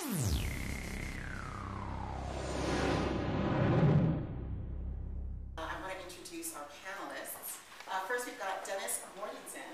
I want to introduce our panelists. First, we've got Dennis Mortensen,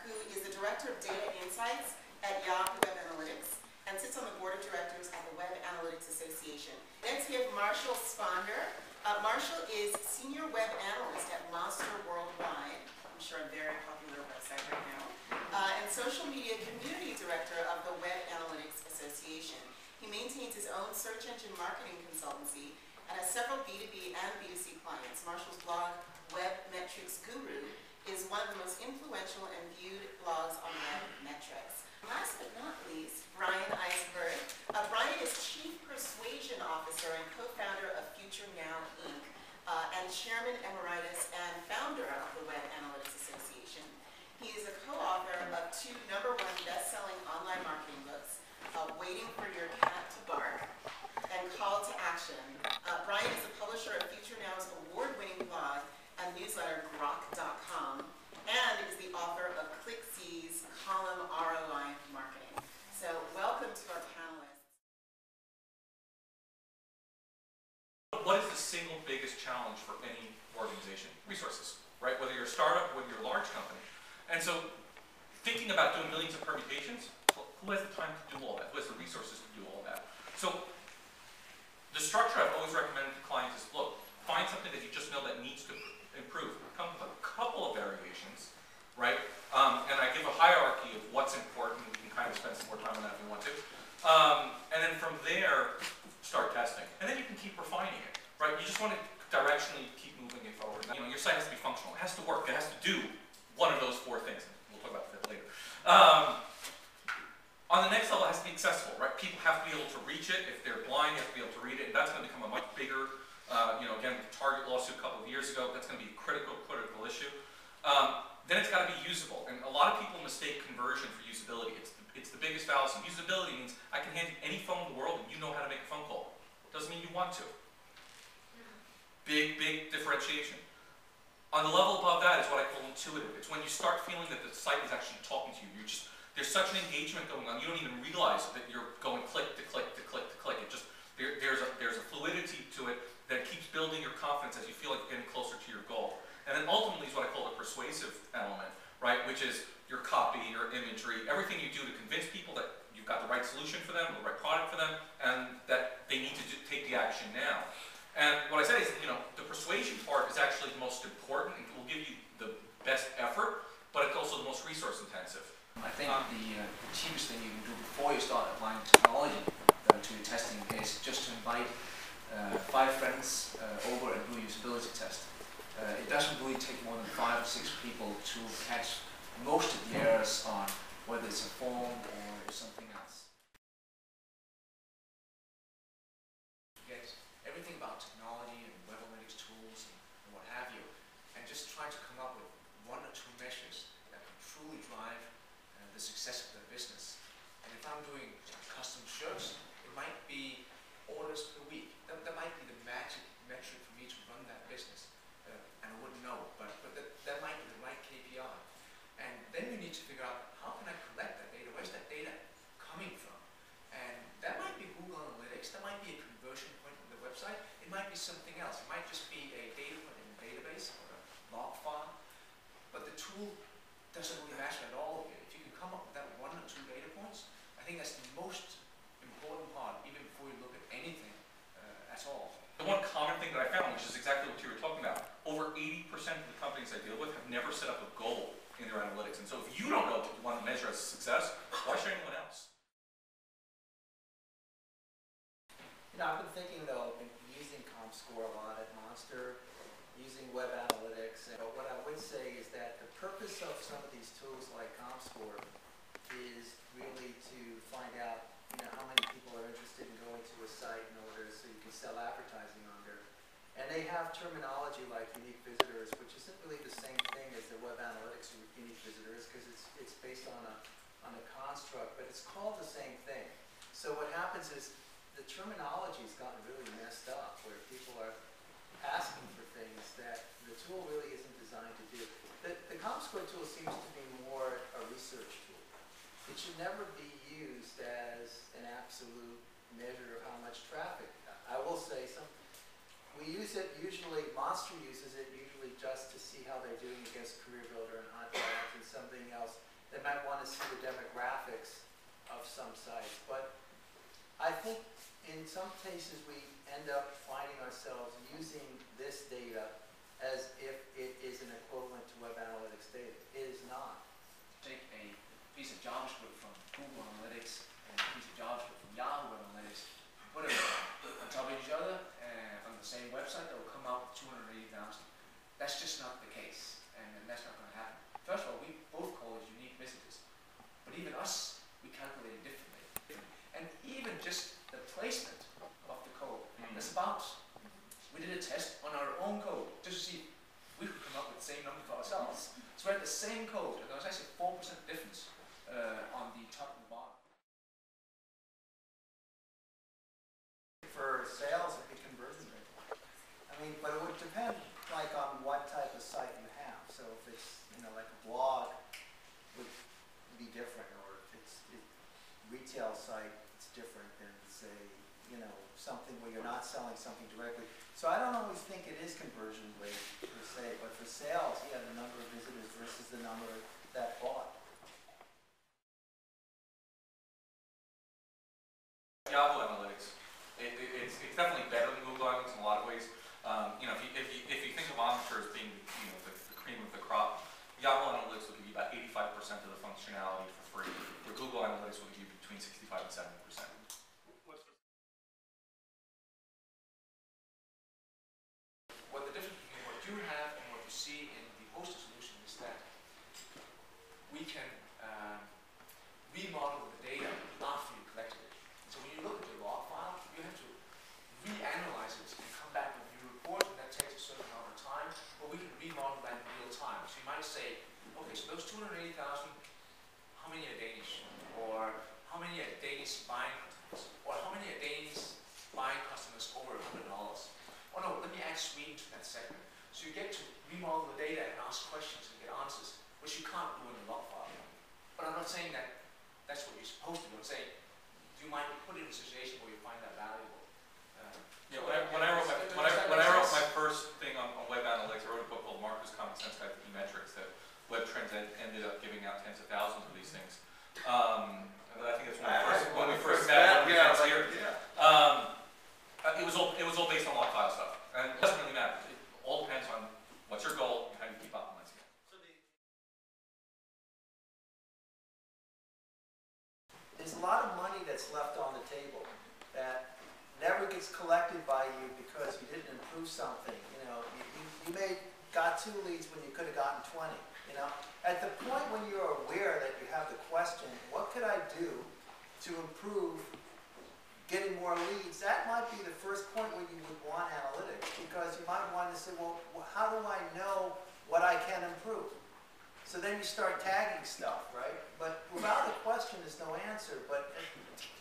who is the Director of Data Insights at Yahoo Web Analytics and sits on the Board of Directors at the Web Analytics Association. Next, we have Marshall Sponder. Marshall is Senior Web Analyst at Monster Worldwide. I'm sure a very popular website right now. And Social Media Community Director of the Web Analytics Association. He maintains his own search engine marketing consultancy and has several B2B and B2C clients. Marshall's blog, Web Metrics Guru, is one of the most influential and viewed blogs on web metrics. Last but not least, Brian Eisberg. Brian is Chief Persuasion Officer and co-founder of Future Now, Inc., and Chairman Emeritus and founder of the Web Analytics Association. He is a co-author of two #1 best-selling online marketing books, Waiting for Your Cat to Bark and Call to Action. Brian is the publisher of Future Now's award-winning blog and newsletter, Grok.com, and is the author of ClickC's column ROI Marketing. So welcome to our panelists. What is the single biggest challenge for any organization? Resources, right? Whether you're a startup, whether you're a large company. And so thinking about doing millions of permutations, who has the time to do all that? Who has the resources to do all that? So the structure I've always recommended to clients is, look, find something that you just know that needs to improve. Come with a couple of variations, right? And I give a hierarchy of what's important. We can kind of spend some more time on that if we want to. And then from there, start testing. And then you can keep refining it, right? You just want to directionally keep moving it forward. You know, your site has to be functional. It has to work. It has to do one of those four things. We'll talk about that later. On the next level, it has to be accessible, right? People have to be able to reach it. If they're blind, they have to be able to read it. And that's going to become a much bigger, again, the Target lawsuit a couple of years ago, that's going to be a critical issue. Then it's got to be usable. And a lot of people mistake conversion for usability. It's the biggest fallacy. Usability means I can hand you any phone in the world and you know how to make a phone call. Doesn't mean you want to. Big differentiation. On the level above that is what I call intuitive. It's when you start feeling that the site is actually talking to you. There's such an engagement going on, you don't even realize that you're going click to click to click to click. It just, there's a fluidity to it that keeps building your confidence as you feel like you're getting closer to your goal. And then ultimately is what I call the persuasive element, right? Which is your copy, your imagery, everything you do to convince people that you've got the right solution for them, the right product for them, and that they need to take the action now. And what I say is, the persuasion part is actually the most important and will give you the best effort, but it's also the most resource intensive. I think the cheapest thing you can do before you start applying technology to your testing is just to invite 5 friends over and do a usability test. It doesn't really take more than 5 or 6 people to catch most of the errors on whether it's a form or something else. Get everything about technology and web analytics tools and what have you, and just try to come up with 1 or 2 measures that can truly drive the success of their business. And if I'm doing custom shirts, it might be orders per week. That might be the magic metric for me to run that business. And I wouldn't know, but that might be the right KPI. And then you need to figure out, how can I collect that data? Where's that data coming from? And that might be Google Analytics. That might be a conversion point on the website. It might be something else. It might just be a data point in a database or a log file. But the tool doesn't really matter at all here. If you can come up with that 1 or 2 data points, I think that's the most important part, even before you look at anything at all. The one common thing that I found, which is exactly what you were talking about, over 80% of the companies I deal with have never set up a goal in their analytics. And so if you don't know what you want to measure as a success, why should anyone else? I've been thinking, though, I've been using ComScore a lot at Monster, using web analytics, and what I would say is that the purpose of some of these tools like ComScore is really to find out how many people are interested in going to a site in order so you can sell advertising on there. And they have terminology like unique visitors, which isn't really the same thing as the web analytics unique visitors because it's based on a construct, but it's called the same thing. So what happens is the terminology's gotten really messed up where people are asking for things that the tool really isn't designed to do. The ComScore tool seems to be more a research tool. It should never be used as an absolute much traffic. I will say we use it usually, Monster uses it usually just to see how they're doing against Career Builder and Hot Jobs and something else. They might want to see the demographics of some sites, but I think in some cases we end up finding ourselves using this data as if it is an equivalent to Web Analytics data. It is not. Take a piece of JavaScript from Google Analytics and a piece of JavaScript from Yahoo Analytics, put them on top of each other on the same website, that will come out with 280,000. That's just not the case, and that's not going to happen. First of all, we both call it unique visitors, but even us, we calculate it differently. And even just the placement of the code, that's about. We did a test on our own code just to see if we could come up with the same number for ourselves. So we had the same code, and there was actually 4% difference on the top and the bottom. For sales, it'd be conversion rate. I mean, but it would depend, like, on what type of site you have. So if it's, like a blog, would be different, or if it's a retail site, it's different than, say, something where you're not selling something directly. So I don't always think it is conversion rate per se, but for sales, yeah, the number of visitors versus the number that bought. Yahoo Analytics, it's definitely better than Google Analytics in a lot of ways. If you think of Omniture as being the cream of the crop, Yahoo Analytics will give you about 85% of the functionality for free, where Google Analytics will give you between 65 and 70%. What the difference between what you have and what you see in the hosted solution is that we can remodel the data after you collected it. So when you look at the log file, you have to reanalyze it and come back with a new report, and that takes a certain amount of time, but we can remodel that in real time. So you might say, okay, so those 280,000, how many are Danish? Or how many are Danish buying customers? Or how many are Danish buying customers over $100? Oh no, let me add Sweden to that segment. So you get to remodel the data and ask questions and get answers, which you can't do in the log file. But I'm not saying that that's what you're supposed to do. I'm saying you might put it in a situation where you find that valuable. When I wrote my first thing on Web Analytics, I wrote a book called Marcus Common Sense Guide to E-Metrics that Web Trends ended up giving out tens of thousands of these things. I think it's when we first met here. It was all based on log file stuff, and it doesn't really matter. It all depends on what's your goal and how you keep optimizing it. There's a lot of money that's left on the table that never gets collected by you because you didn't improve something. You got 2 leads when you could have gotten 20. At the point when you're aware that you have the question, what could I do to improve getting more leads? That might be the first point where you would want analytics, because you might want to say, well, how do I know what I can improve? So then you start tagging stuff, right? But without a question, there's no answer. But at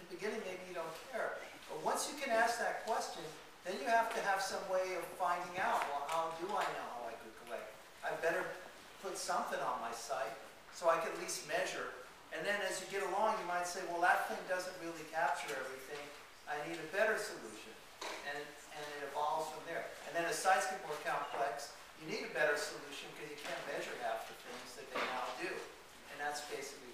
the beginning, maybe you don't care. But once you can ask that question, then you have to have some way of finding out, well, how do I know how I could collect? I better put something on my site so I can at least measure. And then as you get along, you might say, well, that thing doesn't really capture everything. I need a better solution. And it evolves from there. And then as sites get more complex, you need a better solution because you can't measure half the things that they now do. And that's basically